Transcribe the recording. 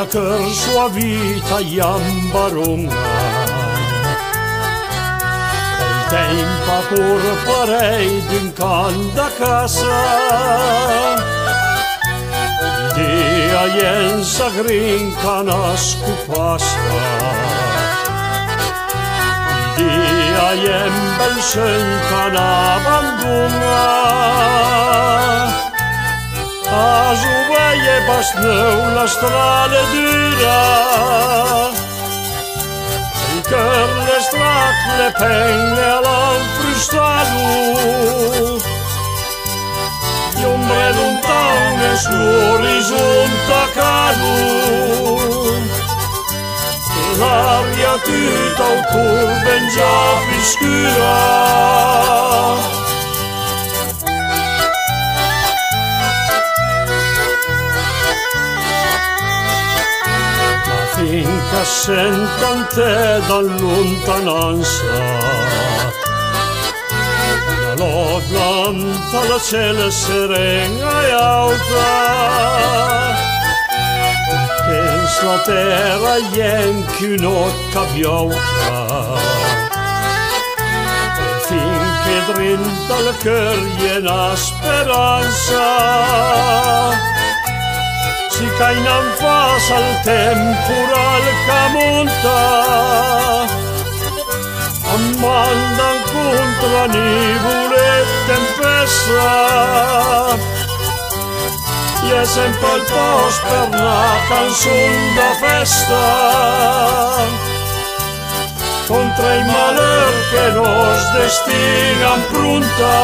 mia cœur sua vita iambarunga. El tempo pur parei d'un can da casa, idea jensa grinca nascu passa. Idea jen bel sönkan abandona, azu veie basneu la strade dura. Il cœur le strac le penne all'anfrustalu, gli ombre lontane sull'orizzonte a calu. L'aria tutta autour ben già più scura. Ma finché sentan te da lontananza, la lodlanta la cielo serena e alta, la terra jenchi un'occa bianca, finché drinta il cœur jena speranza, si cainan fas al temporal che monta, ammandan contra nuvole e tempesta. I è sempre il post per una canzone da festa, contro i malheur che nos destinano pronta.